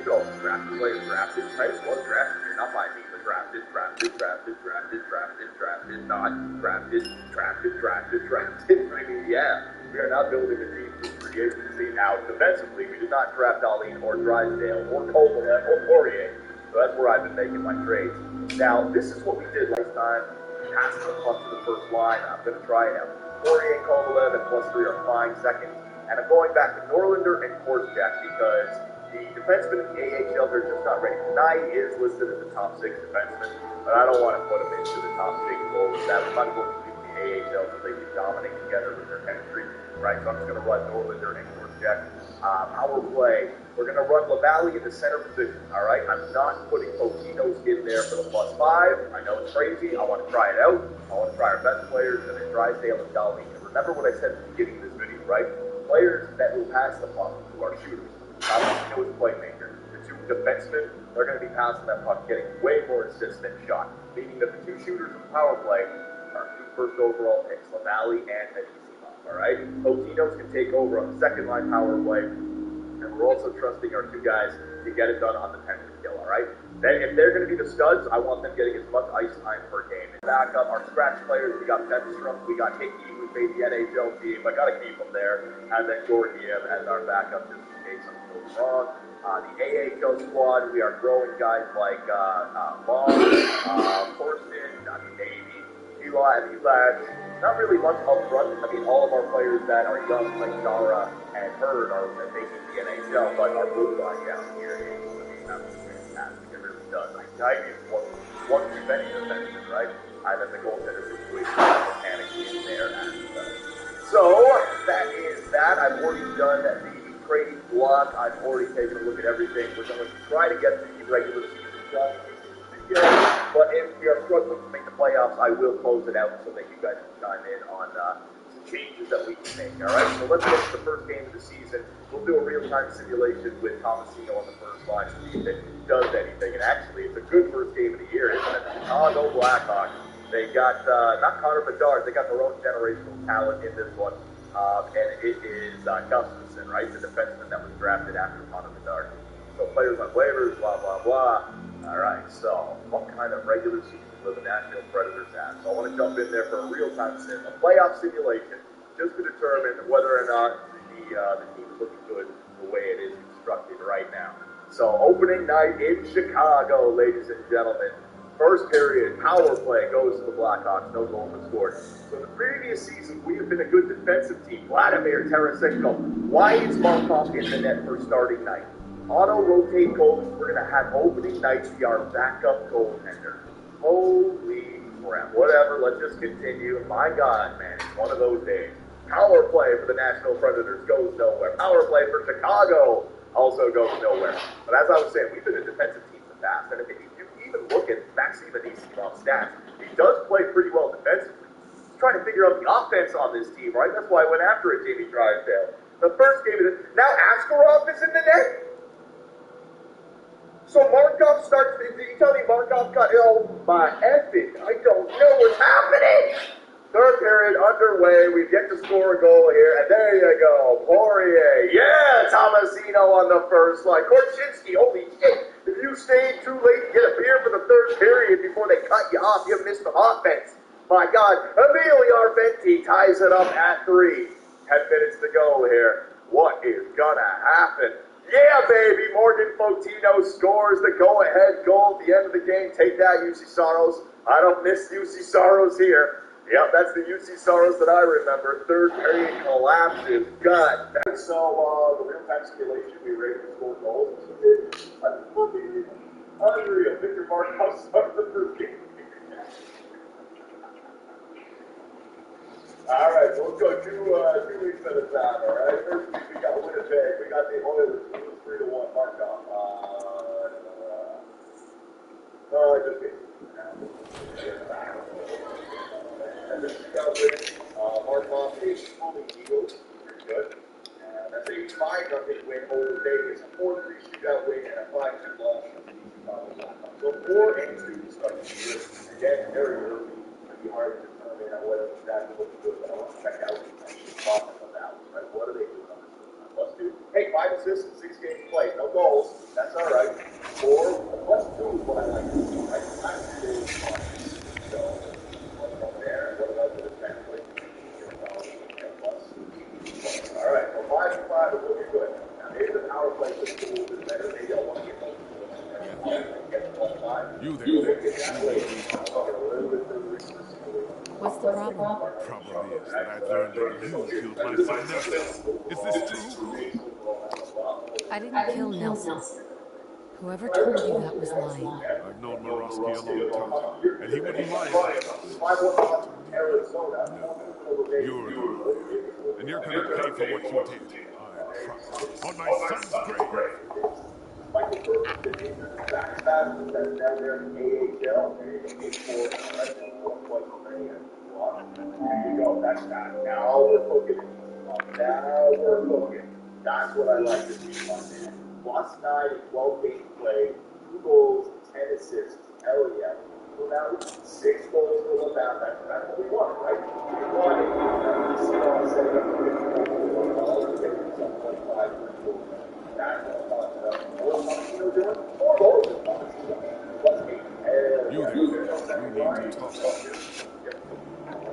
go. Drafted players, drafted, type one, drafted. You're not my team, but drafted, not drafted. I mean, yeah, we are not building a team through free agency. Now, defensively, we did not draft Darlene or Drysdale or Kovalev or Poirier. So that's where I've been making my trades. Now, this is what we did last time. Passing the puck to the first line. I'm going to try it out. Poirier, Kovalev, and +3 are fine seconds. And I'm going back to Norlinder and Korczak because the defensemen in the AHL, they're just not ready. Nye is listed as the top 6 defenseman, but I don't want to put him into the top 6 goals. That was not going to be the AHL so they can dominate together with their chemistry. Right, so I'm just going to run Norlinder and Korczak. Power play, we're going to run LaValle in the center position, all right? I'm not putting Fotinos in there for the +5. I know it's crazy. I want to try it out. I want to try our best players, and then Drysdale and Darlene. And remember what I said at the beginning of this video, right? Players that will pass the puck who are shooters. Fotinos is a playmaker. The 2 defensemen, they're going to be passing that puck, getting way more assists than shot. Meaning that the 2 shooters in power play are 2 first overall picks, LaValle and Anisimov, all right? Fotinos can take over on the second line power play. And we're also trusting our 2 guys to get it done on the penalty kill, all right? Then if they're going to be the studs, I want them getting as much ice time per game. And back up our scratch players, we got Bedstrom, we got Hickey, who made the NHL team. I got to keep him there. And then Georgiev as our backup just in case something goes wrong. The AHL squad, we are growing guys like Long, Horsten, Navy, Eli, and these lads. Not really much up front. I mean, all of our players that are young, like Dara and Hurd, are making the NHL, but our blue line down here is fantastic. It really does. I tell you, one too many defensemen, right? And then the goaltender situation mechanically in there as well. So, that is that. I've already done the trading block. I've already taken a look at everything. We're going to try to get the regular season done. But if we are struggling to make the playoffs, I will close it out so that you guys can chime in on some changes that we can make. All right, so let's get to the first game of the season. We'll do a real-time simulation with Tomasino on the first line to see if it does anything. And actually, it's a good first game of the year, isn't it? The Chicago Blackhawks. They got, not Connor Bedard, they got their own generational talent in this one. And it is Gustafsson, right? The defenseman that was drafted after Connor Bedard. So players on waivers, blah, blah, blah. All right, so what kind of regular season will the Nashville Predators have? So I want to jump in there for a real-time sim, a playoff simulation, just to determine whether or not the team is looking good the way it is constructed right now. So opening night in Chicago, ladies and gentlemen. First period, power play goes to the Blackhawks, no goal was scored. So in the previous season, we have been a good defensive team. Vladimir Tarasenko, why is Markov in the net for starting night? Auto-rotate goals, we're going to have opening nights be our backup goaltender. Holy crap. Whatever, let's just continue. My God, man, it's one of those days. Power play for the Nashville Predators goes nowhere. Power play for Chicago also goes nowhere. But as I was saying, we've been a defensive team in the past. And if you even look at Maxim Anissimov's stats, he does play pretty well defensively. He's trying to figure out the offense on this team, right? That's why I went after it, Jamie Drysdale. The first game of it. Now Askarov is in the net. So Markov starts, did you tell me Markov got, oh my effing, I don't know what's happening. Third period underway, we get to score a goal here, and there you go, Poirier. Yeah, Tomasino on the first line. Korchinski, holy shit, if you stayed too late to get a beer for the third period before they cut you off, you missed the offense. My God, Emilio Arventi ties it up at 3. 10 minutes to go here. What is gonna happen? Yeah, baby, Morgan Fontino scores the go-ahead goal at the end of the game. Take that, UC Saros. I don't miss UC Saros here. Yep, that's the UC Saros that I remember. Third period collapses. God. So, the real-time simulation, we rated the score goals. Unreal. Victor Markov started the first game. All right, so let's go 2 weeks at a time, all right? First week, we got Winnipeg. We got the Oilers. It was 3-1. Markov. No, I just kidding. And this is Markov is only Eagles. Pretty good. That's a 5-0 win over Vegas. A 4-3 shootout win and a 5-2 loss for the Chicago Blackhawks. So 4-2 to start the year. Again, very early. It'd be hard to determine whether that's looking good, but I want to check out Boston on that one, right? What are they doing on this one? Let's do, hey, 5 assists in 6 games played. No goals. That's That's all right. Or plus 2 is what I like to do. I kind of do so from there, what about the family? All right, well, 5 and 5 is looking good. Now, maybe the power play for the Bulls is better. Maybe I'll want to get You there. What's the problem? Problem is that I've learned that you killed my son Nelson. Is this true? I didn't kill Nelson. Whoever told you that was lying. I've known Morosky a long time, and he wouldn't lie about it. You're the liar, and you're gonna pay for what you did. I promise. On my son's grave. Michael Burke did back down there in AHL. There you go. That's that. Now we're cooking. Now we're cooking. That's what I like to see on there. Plus 9 and 12 games played, 2 goals, 10 assists. Hell yeah. So now 6 goals for LeBron. That's what we want, right? We want it. See how I set it up for 25 goals. That's what I'm talking about. Doing 4 goals. You there. You need to talk.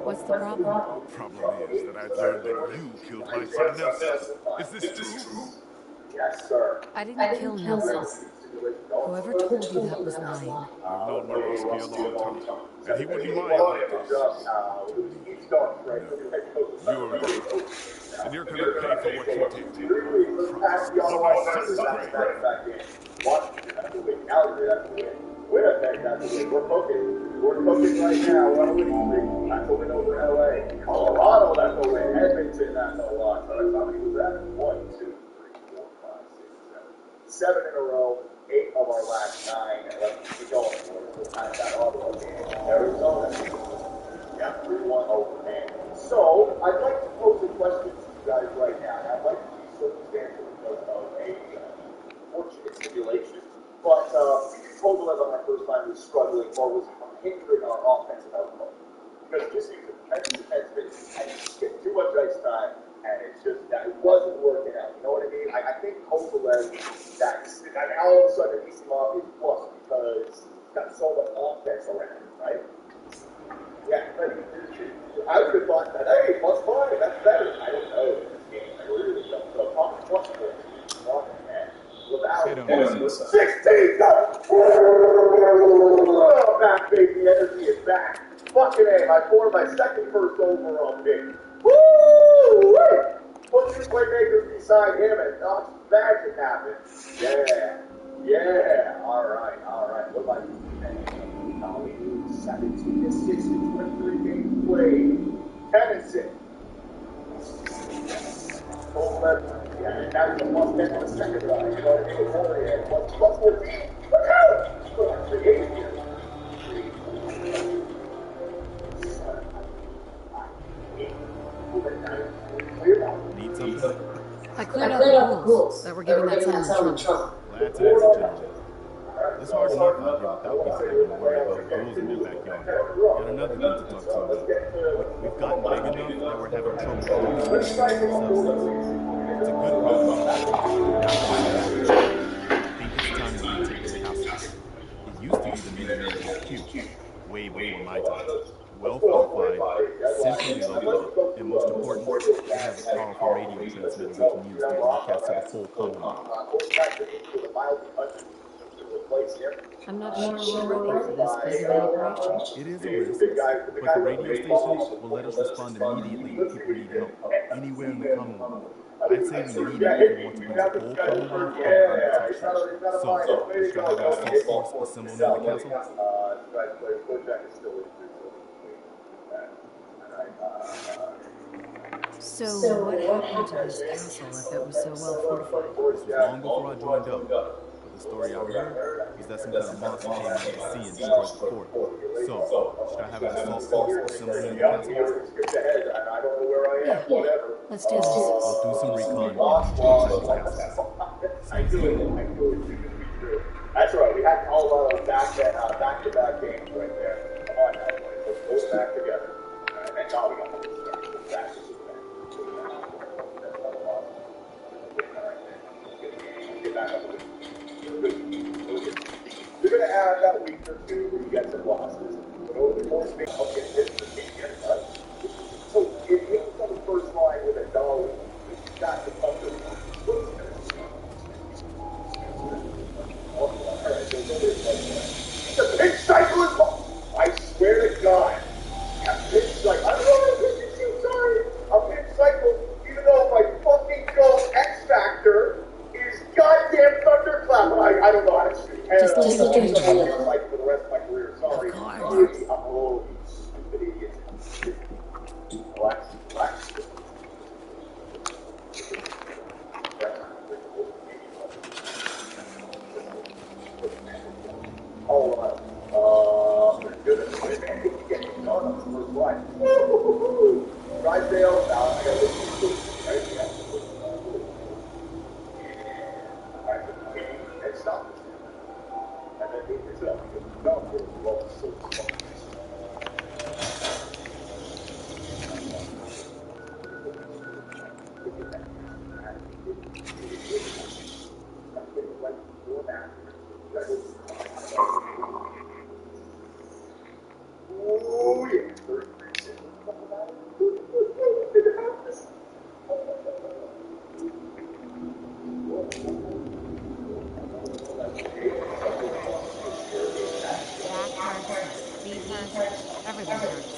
What's the problem? Problem is that I've learned that you killed my son Nelson. Is this true? Yes, sir. I didn't kill Nelson. Whoever told you that was lying. I've known Morosky a long time, and he wouldn't lie about this. You're right. And you're gonna pay for what you did. On my son's grave. Winnipeg, that's the win. We're cooking. We're cooking right now. We're on a winning streak. That's a win over LA. Colorado, that's a win. Edmonton, that's a loss. How many was that? 1, 2, 3, 4, 5, 6, 7. 7 in a row. 8 of our last 9. And let's keep going. We'll pass that Ottawa game. Arizona. Yeah, 3-1 over, man. So, I'd like to pose a question to you guys right now. And I'd like to be circumstantial because of a fortunate simulation. But Kovalev on our first line was struggling or was hindering our offensive output. Because just seems defenseman and get too much ice time, and it's just that it wasn't working out. You know what I mean? I think Kovalev, and all of a sudden he's off his plus because he's got so much offense around him, right? Yeah, but I would have thought that, hey, plus 5, that's better. I don't know this game. I really don't know. Talk plus 4. Without 16, go! Back, baby, energy is back. Fucking A, I scored my second first overall pick. Woo! Put 2 playmakers beside him and magic happens. Yeah. All right. What about you? 17 assists in 23 games played. 10 and 6. Yeah, and that was a plus 10 on the second line. You know what I mean? Warrior, plus 14. Look out! Still have 3 games here. Need something? I cleared out the ghouls that were giving that son trouble. Glad to entertain. It's hard enough out here without people having to worry about ghouls in their backyard. Got another thing to talk to you about. We've gotten big enough that we're having trouble using substances. It's a good problem. I think it's time to retake the house. It used to be the military HQ, way before my time. Well fortified, centrally located, and most important, it has a powerful radio transmitter we can use to broadcast to the full Commonwealth. I'm not sure we're ready for this big of an operation. It is a risk, but the radio stations will let us respond immediately when people need help, anywhere in the Commonwealth. I'd say we need it if we want to bring the whole Commonwealth under protection. So, should I have an assault force assembled near the castle? So what happened to this castle if it was so well fortified? This was long before I joined up. But the story I heard is that some kind of monster came out of the sea and destroyed the fort. So, should I have an assault force assembled near the castle? Yeah. Let's do this. We'll do some recon inside the castle. Sounds good. That's right. We had all back-to-back games right there. Come on now, boys. Let's go back together. And now we got to back to get back up. You're going to have that week or two where you get some losses. But over the course of the I'll get this for right? So if he was on the first line with a dollar, he's got the thunder. Alright, so the pitch cycle is I swear to God. A pitch cycle. I don't know what a pitch is, sorry. A pitch cycle, even though my fucking X Factor is goddamn thunderclap. I don't know how to speak. Just listen to I'm going to fight for the rest of my career. Sorry. Oh, you stupid idiot. Relax. Goodness, man, you get me done on the first line. Drysdale, I got to listen to it, right? Yeah. Alright, and stop this. And then move this up. Because the ball is so small. Oh, yeah. Back hurts, feet hurts, everything hurts.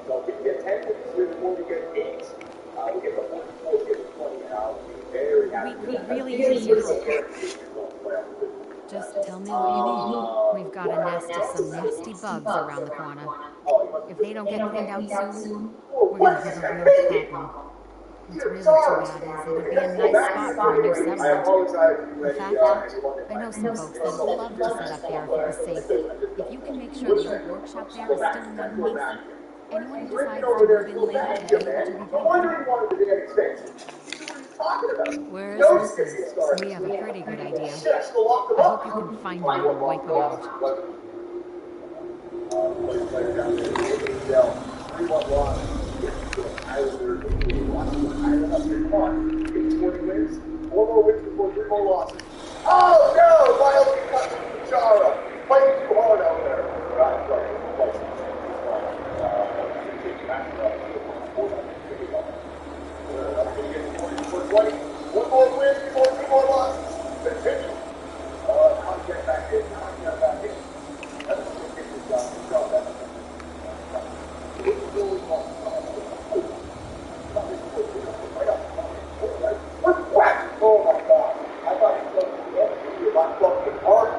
So we get 10 before we get 8. We get the 44, we get the 20 now. Very happy. We could really use your help. Just tell me what you need. We've got a nest of some nasty bugs around the corner. If they don't get cleaned out soon, we're gonna have a real problem. What's really too bad is it'd be a nice spot for a new settlement. In fact, I know some folks that would love to set up there if it was safe. If you can make sure the workshop there is still in one piece, anyone who decides to move in later today will be paid. Where is this? We have a pretty good idea. I hope you can find one and wipe them out. Wins, 4 more wins before 3 more losses. Oh no! Violent cuts from Chara. Fighting too hard out there. One more win before 2 more losses. Continue. I'll get back in. That's a good job. Oh my God. I thought he was my fucking heart.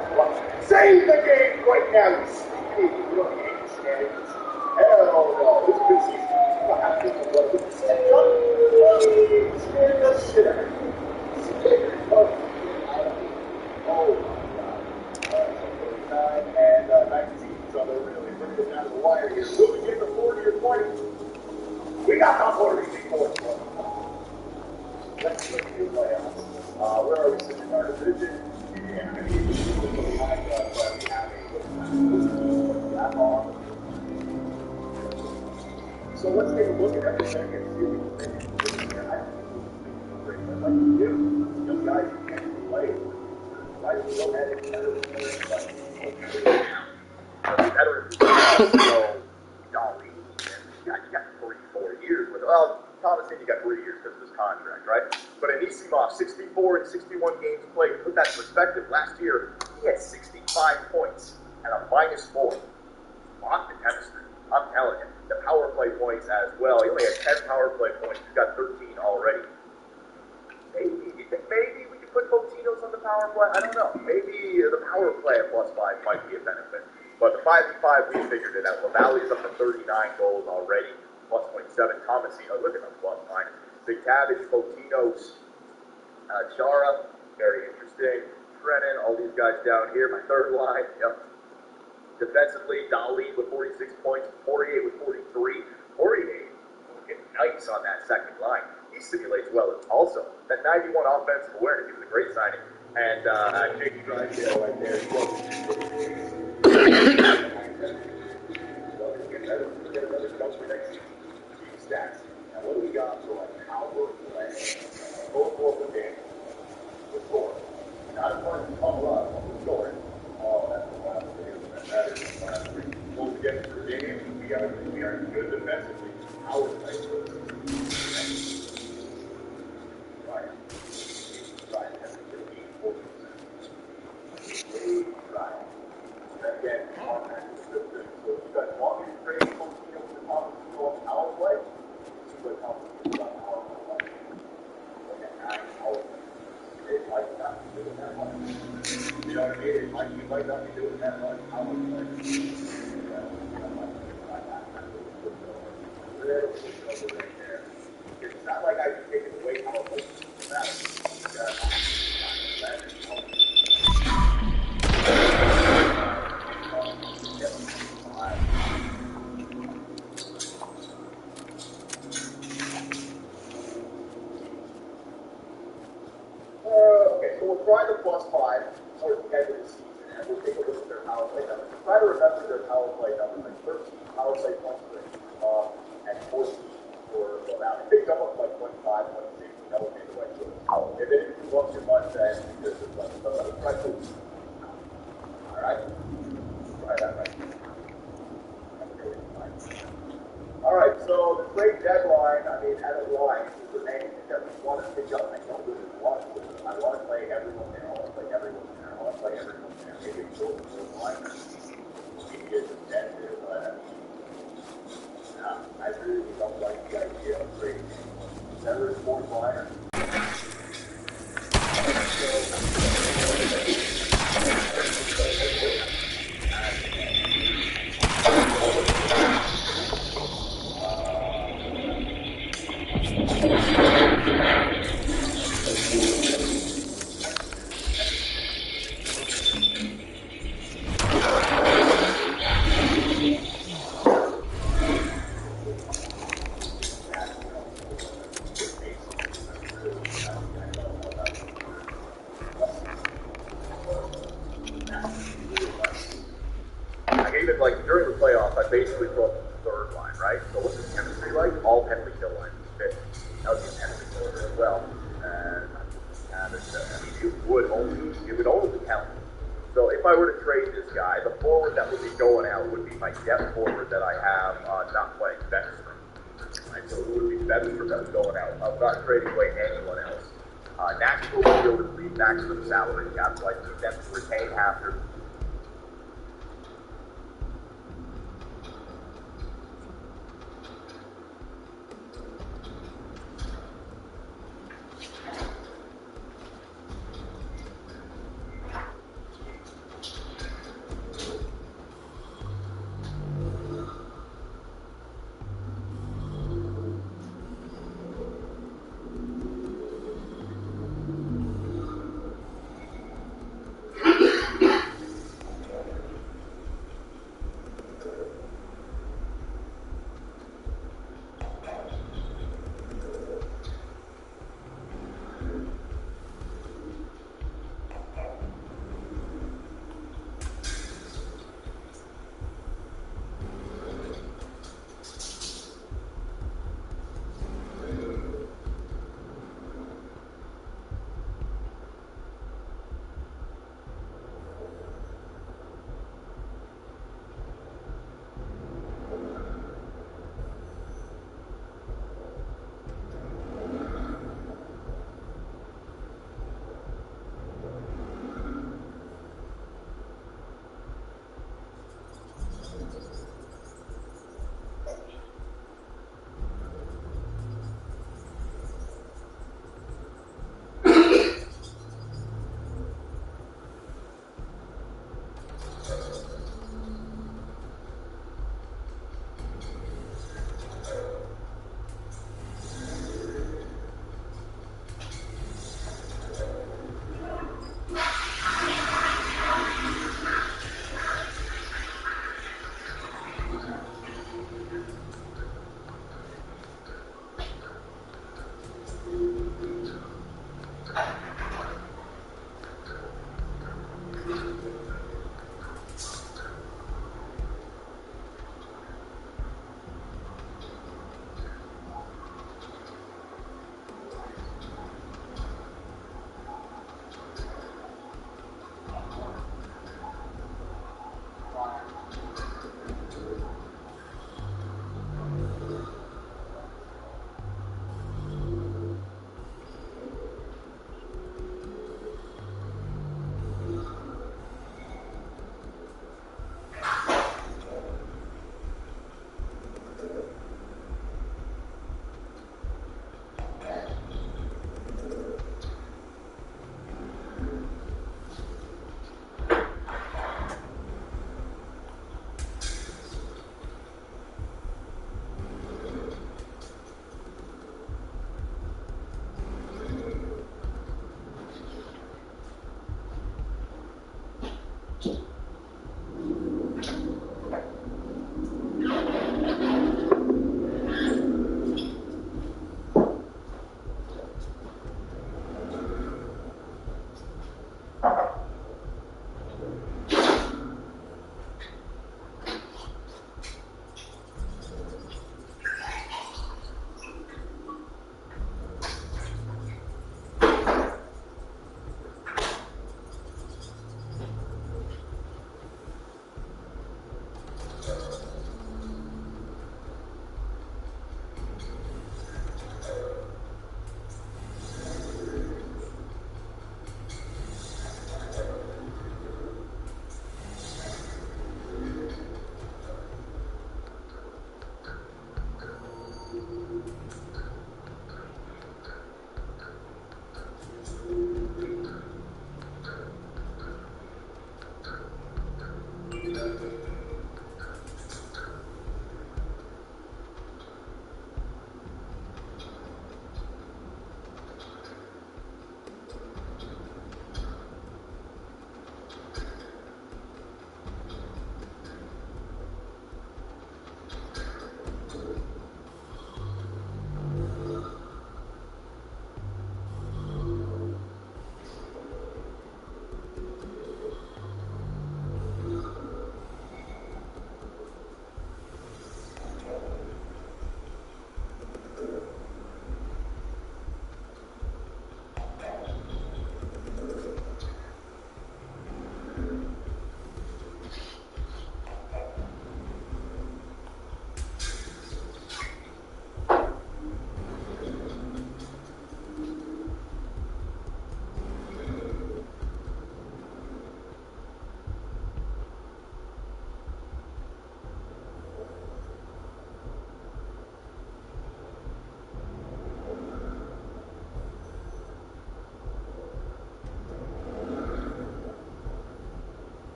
Save the game right now, you stupid. You don't need any standings. Hell no. This is a good season. You don't have to stand up. Stand the shit out of you. Oh my God. 39 and 19. So they're really bringing it down to the wire here. Moving into 40 or 20. We got top 40 before. Let's look at the playoffs. Where are we sitting in our division? Yeah, I mean, we have that long. So let's take a look at everything and see if we can make it here. I don't think we can like you do. Young guys who can't play. Why do we go ahead and veterans? So, Dolly, you got 44 years with, well, Thomas said you got 3 years because of his contract, right? But Anisimov, 64 and 61 games played. Put that in perspective. Last year, he had 65 points and a -4. Lock the chemistry. I'm telling you. The power play points as well. He only had 10 power play points. He's got 13 already. Maybe, you think maybe we can put Botinos on the power play? I don't know. Maybe the power play at +5 might be a benefit. But the 5v5, we figured it out. LaValley's up to 39 goals already. +27. Tomasino, look at them, +9. Big Cabbage, Botinos, Chara, very interesting. Brennan, all these guys down here. My third line, yep. Defensively, Dali with 46 points, Poirier with 43. Poirier looking nice on that second line. He simulates well also. That 91 offensive awareness, he was a great signing. And Jake Drysdale right there. Get another coach for next season. Stats. Now, what do we got for like power play? You know what I mean? You might not be doing that much. It's not like I can take it away from them. Okay, so we'll try the +5 towards the end of the season, and we'll take a look at their power play numbers. Try to remember their power play numbers, like 13 power play points for and 14 for Loudoun. If they jump up like 25, 26, that will be the way to it. If it didn't move up too much, then just let it try to. Alright? Try that right. Alright, so the trade deadline, I mean, as a line, is the name that we want to pick up. I don't really want to. I want to play everyone there. I want to play everyone there. I want to play everyone there. Maybe it's short of line. Maybe it's extended, but I really don't like the idea of trading center and fourth liner. Like during the playoffs, I basically throw up the third line, right? So what's the chemistry like? All penalty kill lines fit. That was the penalty killer as well. And I mean, it would only count. So if I were to trade this guy, the forward that would be going out would be my depth forward that I have not playing Beckstrom. Right? So it would be Beckstrom that was going out. I'm not trading away anyone else. Nashville will be able to lead back to the salary cap, so I need them to retain half their.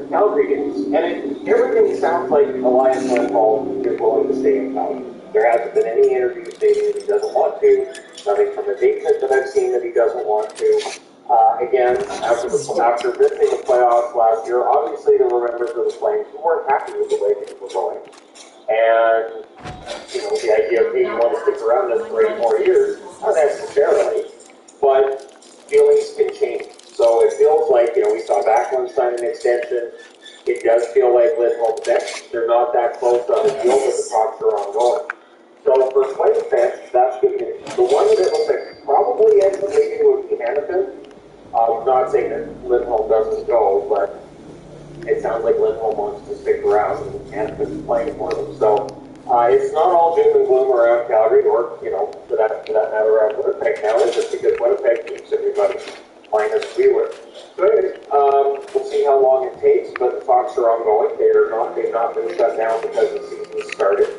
Calgary games. And everything sounds like Elias Lindholm is willing to stay in Calgary. There hasn't been any interview stating that he doesn't want to. Nothing from the statement that I've seen that he doesn't want to. Again, after missing the playoffs last year, obviously there were members of the Flames who weren't happy with the way things were going. And, the idea of being want to stick around this for 8 more years, not necessarily, but feelings can change. So it feels like, we saw Backlund sign an extension. It does feel like Lindholm's next. They're not that close on the deal, but the talks are ongoing. So for Flames fans, that's good news. The one that it looks like probably ends up leaving would be Hanifin. I'm not saying that Lindholm doesn't go, but it sounds like Lindholm wants to stick around and Hanifin's playing for them. So it's not all doom and gloom around Calgary, or, for that matter, around Winnipeg now, is just because Winnipeg keeps everybody playing as we were. So anyways, we'll see how long it takes, but the talks are ongoing. They've not been shut down because the season started.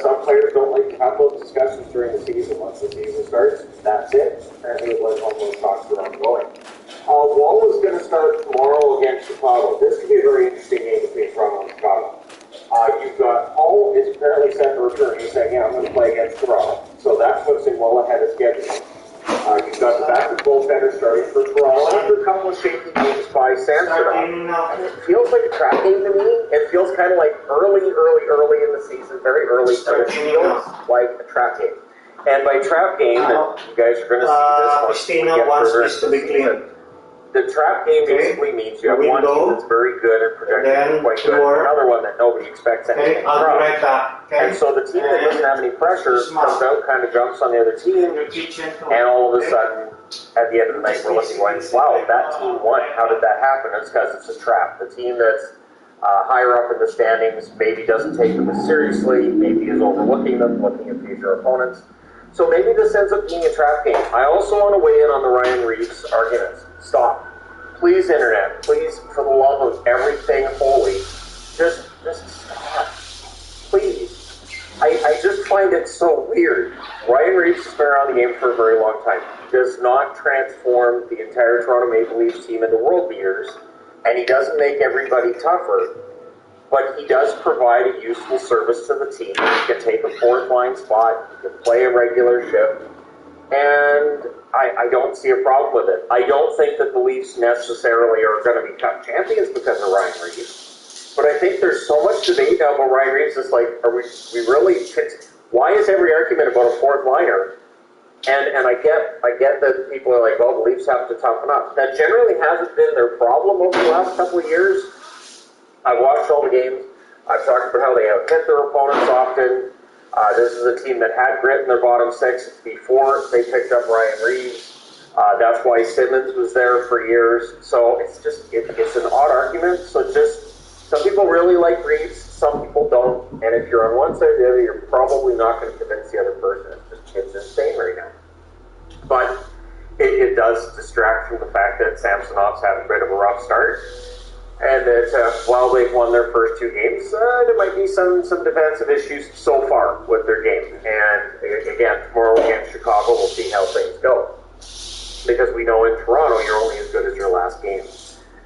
Some players don't like to have those discussions during the season. Once the season starts, that's it. Apparently, those talks are ongoing. Wall is going to start tomorrow against Chicago. This could be a very interesting game between Toronto and Chicago. You've got Hull is apparently set to return. He's saying, I'm going to play against Toronto. So that puts him well ahead of schedule. You've got the backup goaltender starting for Toronto after a couple of shaky games by Samsonov. And it feels like a trap game to me. It feels kind of like early in the season, very early, but it feels like a trap game. And by trap game, you guys are going to see this one. wants this to be clear. The trap game basically means you have one team that's very good and projected quite good, another one that nobody expects anything from. And so the team that doesn't have any pressure comes out, kind of jumps on the other team, and all of a sudden, at the end of the night, we're looking going, wow, that team won. How did that happen? It's because it's a trap. The team that's higher up in the standings maybe doesn't take them as seriously, maybe is overlooking them, looking at future opponents. So maybe this ends up being a trap game. I also want to weigh in on the Ryan Reeves arguments. Stop. Please, Internet. Please, for the love of everything holy, just stop. Please. I just find it so weird. Ryan Reeves has been around the game for a very long time. He does not transform the entire Toronto Maple Leafs team into world beaters, and he doesn't make everybody tougher, but he does provide a useful service to the team. He can take a fourth line spot, he can play a regular shift, and I don't see a problem with it. I don't think that the Leafs necessarily are going to be cup champions because of Ryan Reeves. But I think there's so much debate now about Ryan Reeves. It's like, are we really? Why is every argument about a fourth liner? And I get that people are like, well, the Leafs have to toughen up. That generally hasn't been their problem over the last couple of years. I've watched all the games. I've talked about how they have hit their opponents often. This is a team that had grit in their bottom six before they picked up Ryan Reeves. That's why Simmons was there for years. So it's an odd argument. So some people really like Reeves, some people don't. And if you're on one side or the other, you're probably not going to convince the other person. It's insane right now. But it does distract from the fact that Samsonov's had a bit of a rough start. And that while they've won their first 2 games, there might be some defensive issues so far with their game. And again, tomorrow against Chicago, we'll see how things go. Because we know in Toronto, you're only as good as your last game.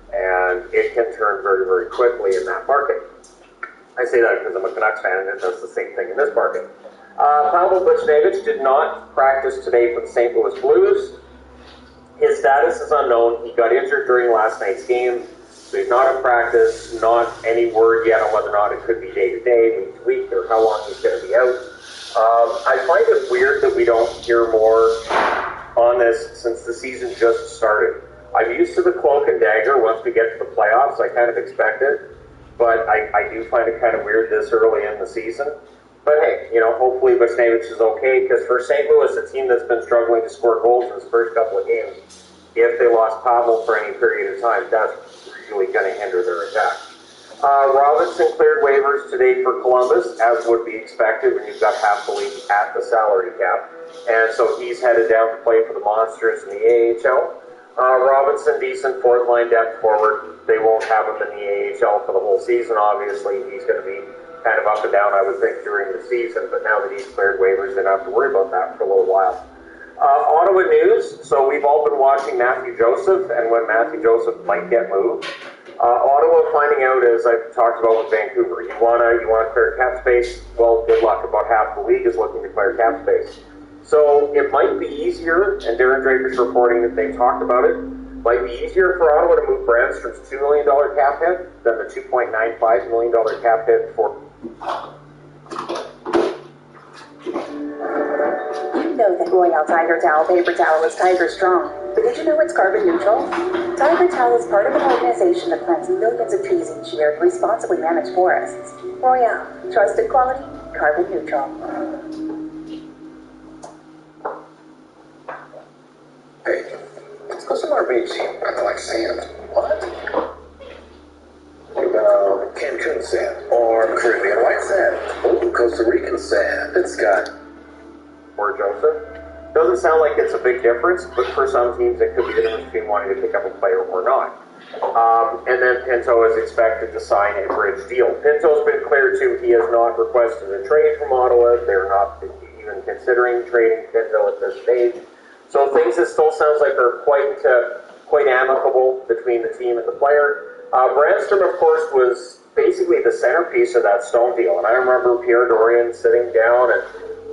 And it can turn very, very quickly in that market. I say that because I'm a Canucks fan, and it does the same thing in this market. Pavel Buchnevich did not practice today for the St. Louis Blues. His status is unknown. He got injured during last night's game. So he's not in practice, not any word yet on whether or not it could be day-to-day, week-to-week, or how long he's going to be out. I find it weird that we don't hear more on this since the season just started. I'm used to the cloak and dagger once we get to the playoffs. I kind of expect it, but I do find it kind of weird this early in the season. But hey, hopefully Buchnevich is okay, because for St. Louis, a team that's been struggling to score goals in its first couple of games, if they lost Pavel for any period of time, that's really going to hinder their attack. Robinson cleared waivers today for Columbus, as would be expected when you've got half the league at the salary cap. And so he's headed down to play for the Monsters in the AHL. Robinson, decent fourth line depth forward. They won't have him in the AHL for the whole season, obviously. He's going to be kind of up and down, I would think, during the season. But now that he's cleared waivers, they don't have to worry about that for a little while. Ottawa news. So we've all been watching Matthew Joseph and when Matthew Joseph might get moved. Ottawa finding out, as I've talked about with Vancouver, you want to clear cap space. Well, good luck. About half the league is looking to clear cap space. So it might be easier, and Darren Draper's reporting that they've talked about it, might be easier for Ottawa to move Brandstrom's $2 million cap hit than the $2.95 million cap hit for. You know that Royale Tiger Towel paper towel is Tiger Strong, but did you know it's carbon neutral? Tiger Towel is part of an organization that plants millions of trees each year to responsibly manage forests. Royale, trusted quality, carbon neutral. Hey, let's go somewhere beachy. I don't like sand. What? What about Cancun sand? Or Caribbean white sand? Ooh, Costa Rican sand. It's got... Or Joseph. Doesn't sound like it's a big difference, but for some teams it could be the difference between wanting to pick up a player or not. And then Pinto is expected to sign a bridge deal. Pinto's been clear too, he has not requested a trade from Ottawa. They're not even considering trading Pinto at this stage. So things that still sounds like they're quite amicable between the team and the player. Brandstrom, of course, was basically the centerpiece of that Stone deal. And I remember Pierre Dorion sitting down and,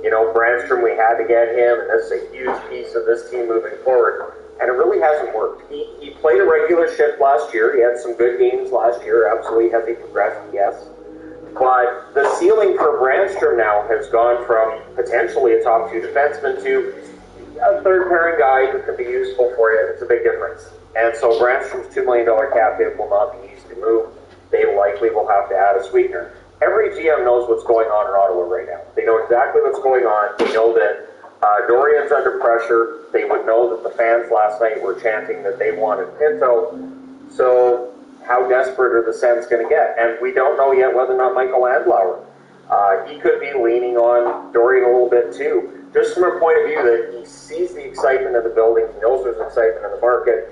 you know, Brandstrom, we had to get him, and this is a huge piece of this team moving forward. And it really hasn't worked. He played a regular shift last year. He had some good games last year. Absolutely. Has he progressed? Yes. But the ceiling for Brandstrom now has gone from potentially a top 2 defenseman to a third pairing guy who can be useful for you. It's a big difference. And so Brandstrom's $2 million cap hit will not be easy to move. They likely will have to add a sweetener. Every GM knows what's going on in Ottawa right now. They know exactly what's going on. They know that Dorion's under pressure. They would know that the fans last night were chanting that they wanted Pinto. So how desperate are the Sens going to get? And we don't know yet whether or not Michael Andlauer. He could be leaning on Dorion a little bit too, just from a point of view that he sees the excitement in the building, he knows there's excitement in the market,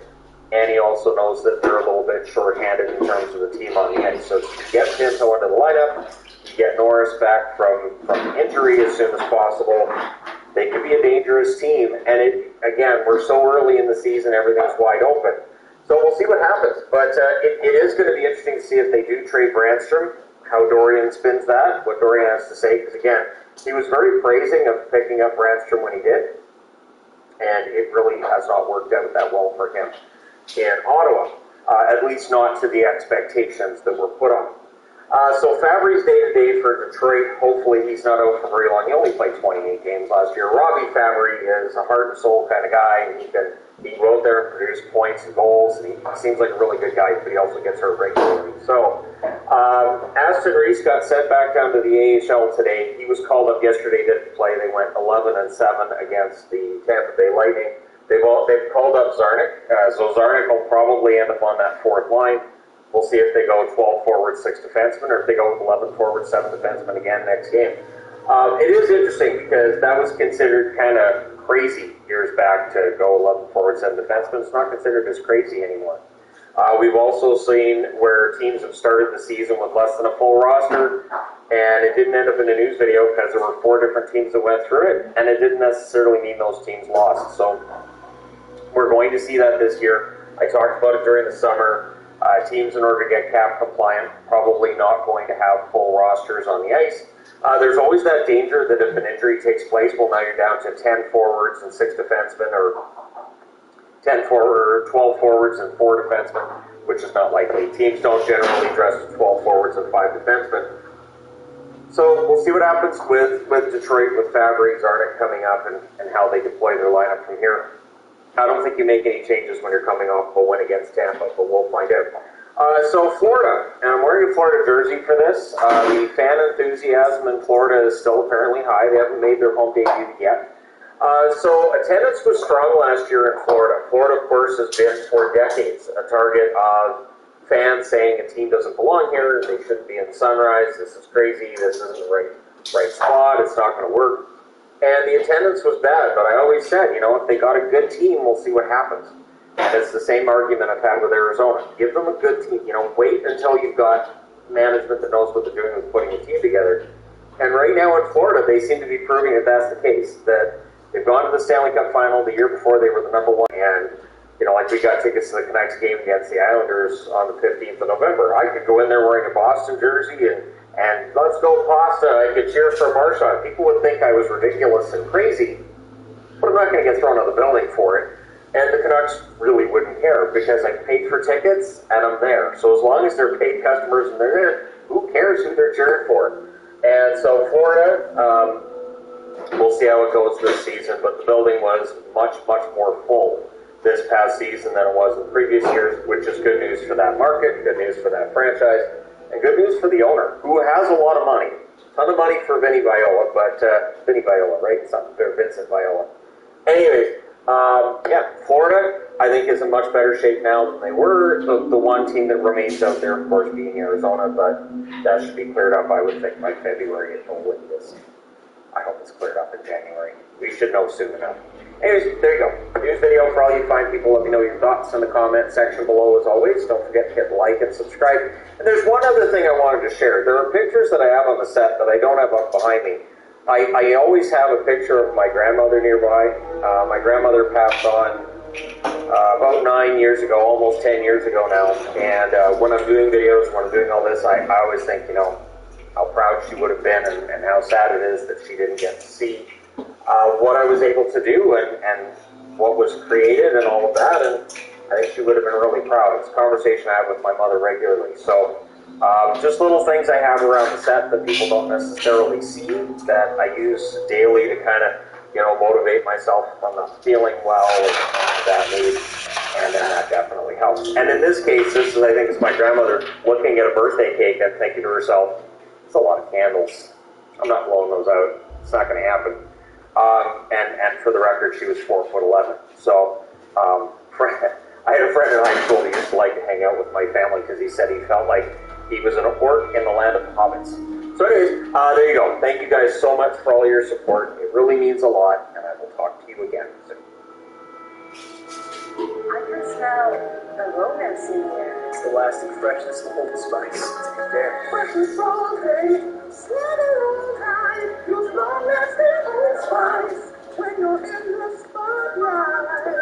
and he also knows that they're a little bit short-handed in terms of the team on the ice. So you get Pinto into the lineup, you get Norris back from injury as soon as possible. They could be a dangerous team, and again, we're so early in the season, everything's wide open. So we'll see what happens, but it is going to be interesting to see if they do trade Brandstrom, how Dorion spins that, what Dorion has to say, because again, he was very praising of picking up Brandstrom when he did, and it really has not worked out that well for him in Ottawa, at least not to the expectations that were put on. So Fabry's day-to-day for Detroit. Hopefully he's not out for very long. He only played 28 games last year. Robbie Fabry is a heart and soul kind of guy, and he can go out there and produce points and goals, and he seems like a really good guy, but he also gets hurt regularly. So Aston Reese got sent back down to the AHL today. He was called up yesterday, didn't play. They went 11-7 against the Tampa Bay Lightning. They've called up Zarnik, so Zarnik will probably end up on that fourth line. We'll see if they go 12 forward, 6 defensemen, or if they go with 11 forward, 7 defensemen again next game. It is interesting because that was considered kind of crazy years back to go 11 forward, 7 defensemen. It's not considered as crazy anymore. We've also seen where teams have started the season with less than a full roster, and it didn't end up in a news video because there were 4 different teams that went through it, and it didn't necessarily mean those teams lost. So we're going to see that this year. I talked about it during the summer. Teams, in order to get cap compliant, probably not going to have full rosters on the ice. There's always that danger that if an injury takes place, well, now you're down to 10 forwards and 6 defensemen, or 12 forwards and 4 defensemen, which is not likely. Teams don't generally dress 12 forwards and 5 defensemen. So we'll see what happens with Detroit, with Fabry, Zarnik coming up, and how they deploy their lineup from here. I don't think you make any changes when you're coming off a win against Tampa, but we'll find out. So Florida, and I'm wearing a Florida jersey for this. The fan enthusiasm in Florida is still apparently high. They haven't made their home debut yet. So attendance was strong last year in Florida. Florida, of course, has been for decades a target of fans saying a team doesn't belong here, they shouldn't be in Sunrise, this is crazy, this isn't the right spot, it's not going to work. And the attendance was bad, but I always said, you know, if they got a good team, we'll see what happens. And it's the same argument I've had with Arizona. Give them a good team. You know, wait until you've got management that knows what they're doing with putting a team together. And right now in Florida, they seem to be proving that that's the case. That they've gone to the Stanley Cup final the year before they were the number 1, and You know, like we got tickets to the Canucks game against the Islanders on the 15th of November. I could go in there wearing a Boston jersey and let's go Pasta. I could cheer for Marchand. People would think I was ridiculous and crazy, but I'm not going to get thrown out of the building for it. And the Canucks really wouldn't care because I paid for tickets and I'm there. So as long as they're paid customers and they're there, who cares who they're cheering for? And so Florida, we'll see how it goes this season, but the building was much, much more full this past season than it was in previous years, which is good news for that market, good news for that franchise, and good news for the owner, who has a lot of money. A ton of money for Vinny Viola, but Vinny Viola, right? It's not Vincent Viola. Anyways, yeah, Florida, I think, is in much better shape now than they were. The one team that remains out there, of course, being Arizona, but that should be cleared up, I would think, by February at the latest. I hope it's cleared up in January. We should know soon enough. Anyways, there you go. News video for all you fine people. Let me know your thoughts in the comment section below as always. Don't forget to hit like and subscribe. And there's one other thing I wanted to share. There are pictures that I have on the set that I don't have up behind me. I always have a picture of my grandmother nearby. My grandmother passed on about 9 years ago, almost 10 years ago now. And when I'm doing videos, when I'm doing all this, I always think, you know, how proud she would have been and how sad it is that she didn't get to see what I was able to do and what was created and all of that, and I think she would have been really proud. It's a conversation I have with my mother regularly. So just little things I have around the set that people don't necessarily see that I use daily to kind of, you know, motivate myself if I'm not feeling well or that mood, and then that definitely helps. And in this case, this is, I think, is my grandmother looking at a birthday cake and thinking to herself, it's a lot of candles. I'm not blowing those out. It's not going to happen. And for the record, she was 4'11". So I had a friend in high school who used to like to hang out with my family because he said he felt like he was an orc in the land of hobbits. So anyways, there you go. Thank you guys so much for all your support. It really means a lot, and I will talk to you again soon. I can smell the romance in here. It's the lasting freshness of Old Spice. To be fair. Fresh and salty, sweating all time, those long-lasting Old Spice. When you're in the spotlight.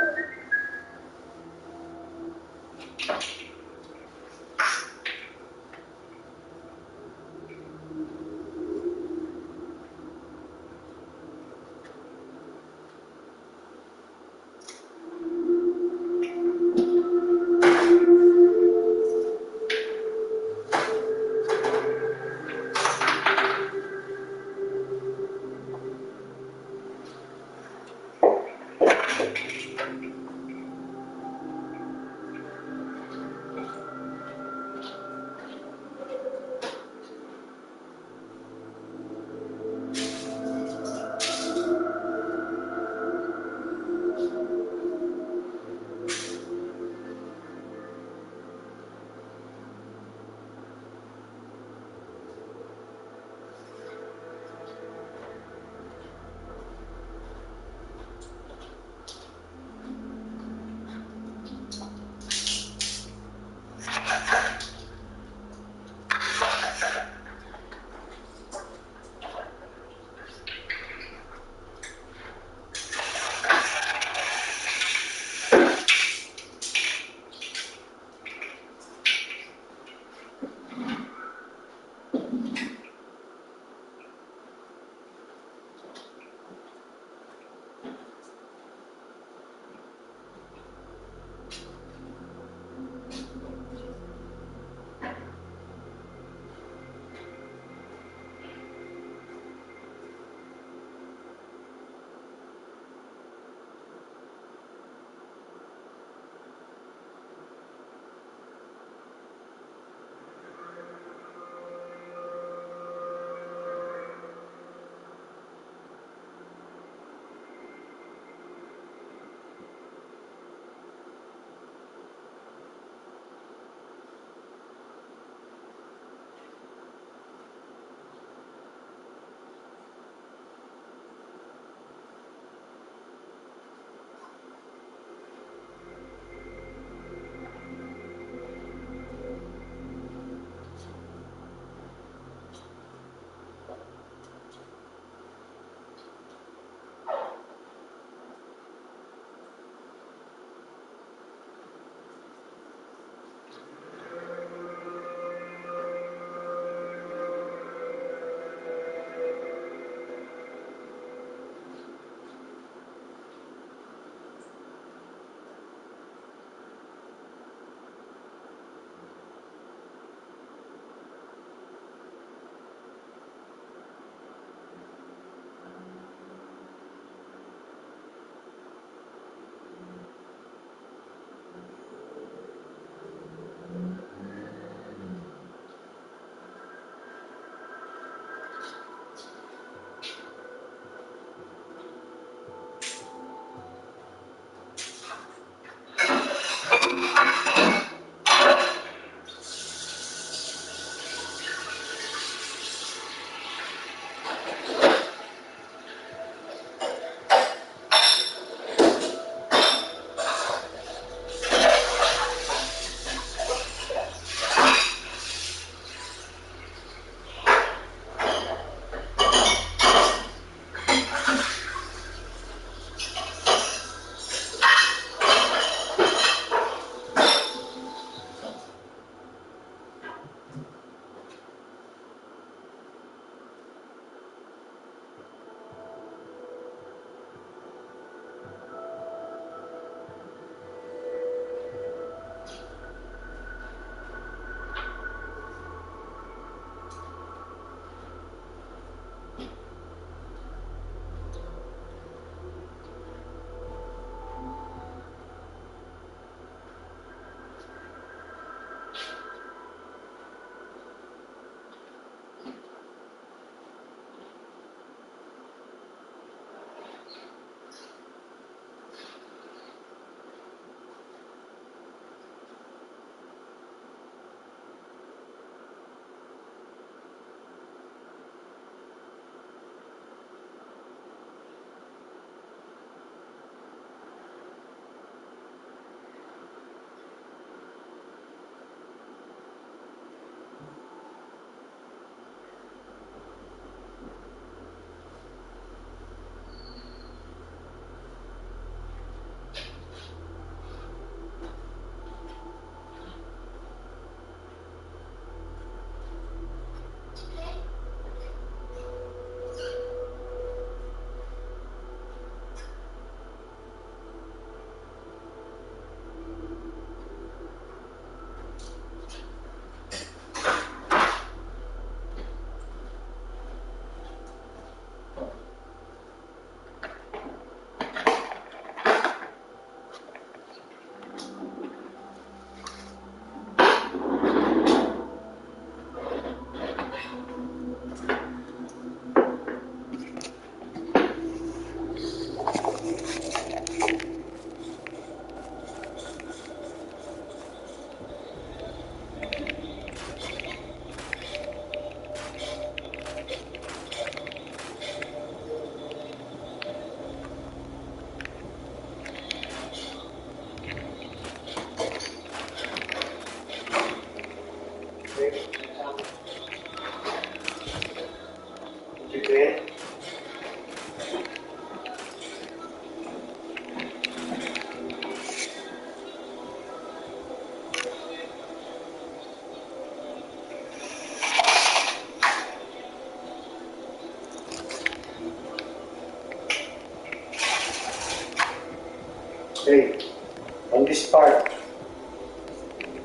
this part.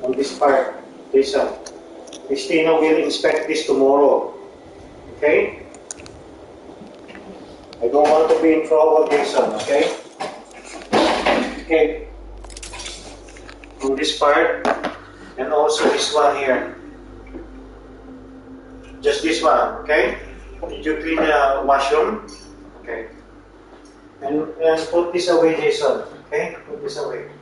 On this part, Jason. Christina will inspect this tomorrow. Okay? I don't want to be in trouble, Jason, okay? Okay. On this part, and also this one here. Just this one, okay? Did you clean the washroom? Okay. And put this away, Jason. Okay? Put this away.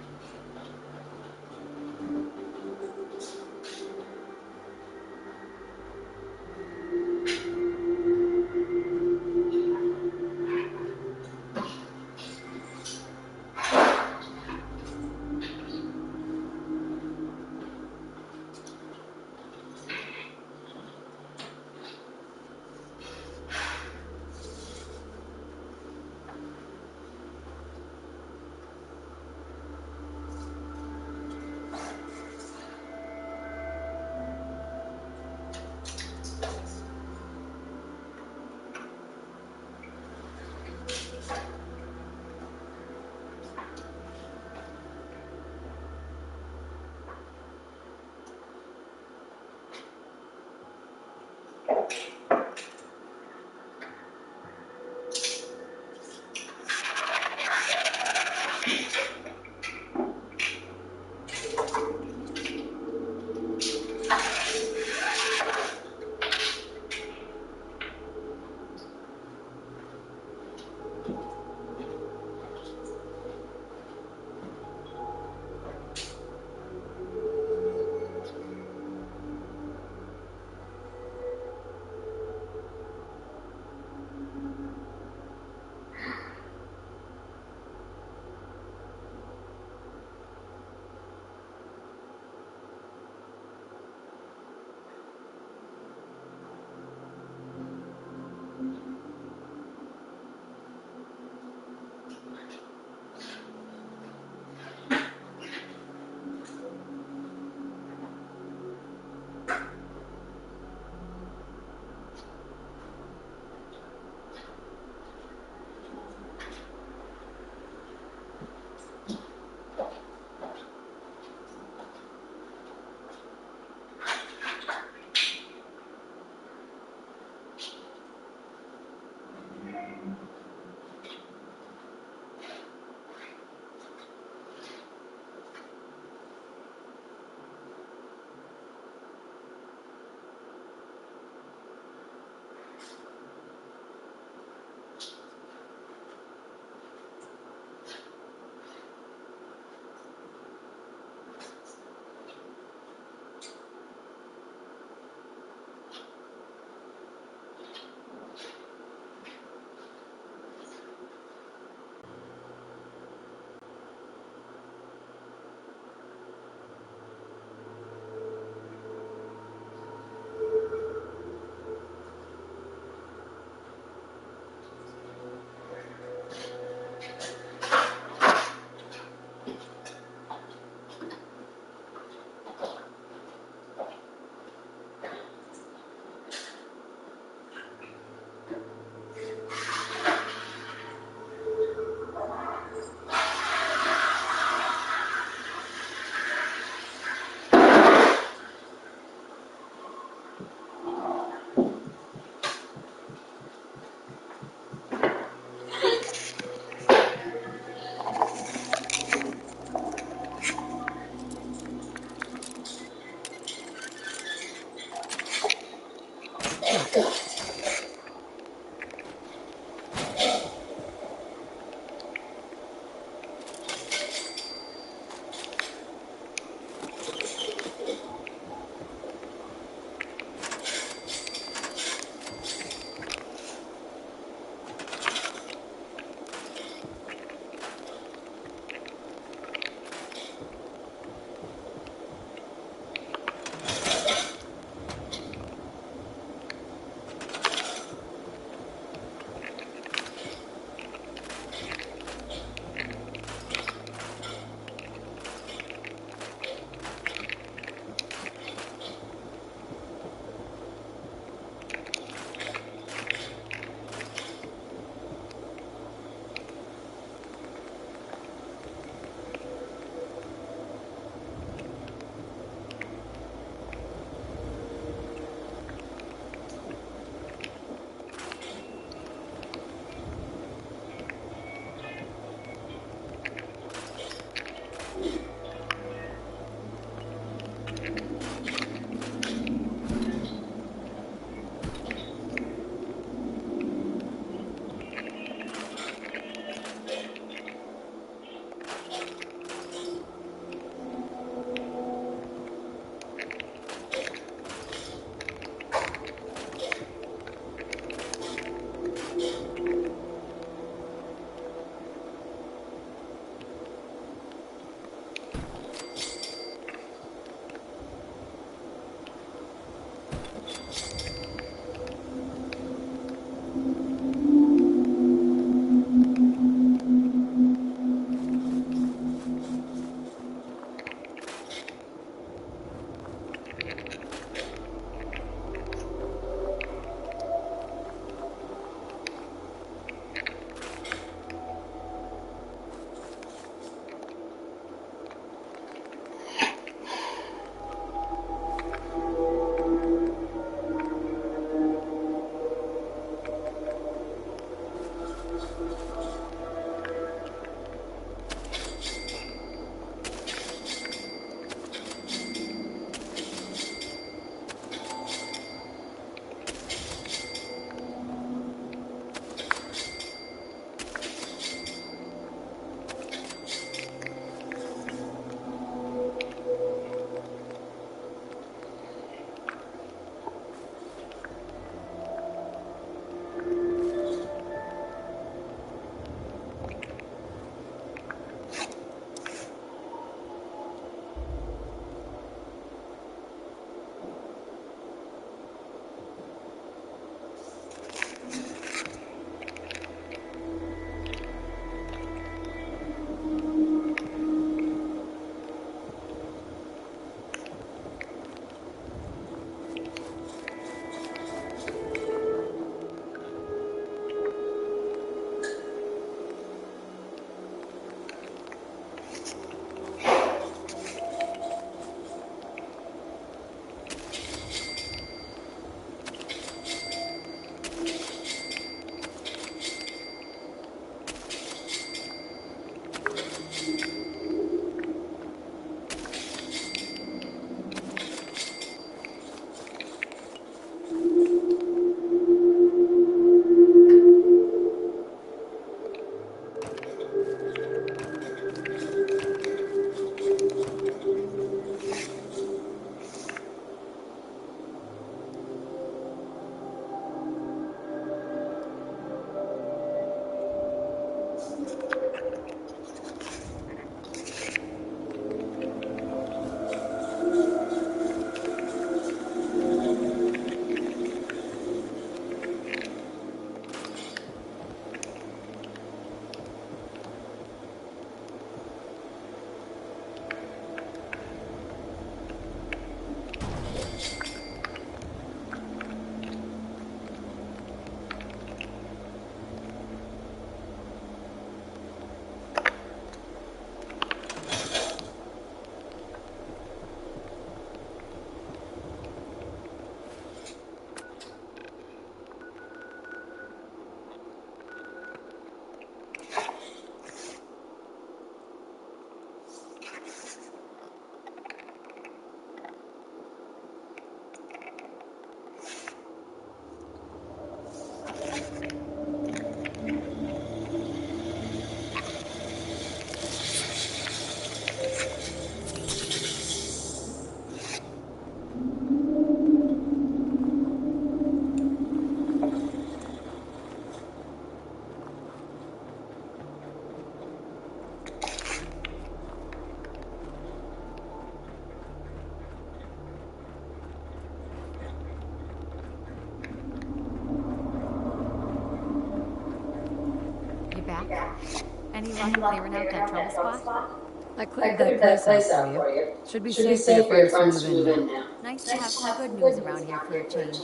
Any luck clearing out that trouble spot? I cleared that place out for you. Should be safe for your friends to move in now. Nice to have some good news around here for a change.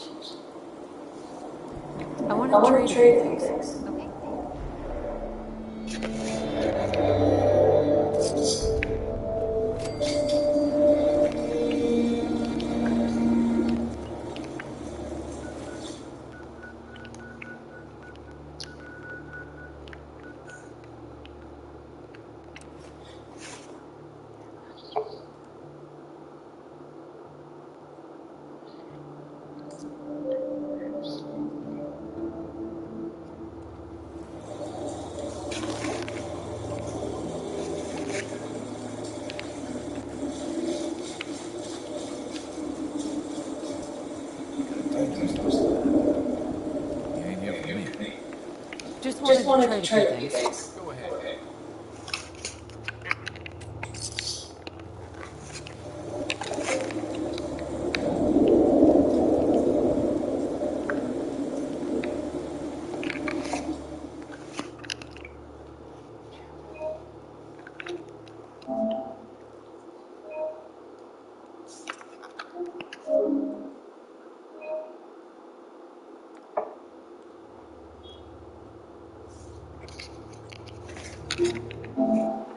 I want to trade a few things. Okay. Just wanted to trade a few things. Go ahead.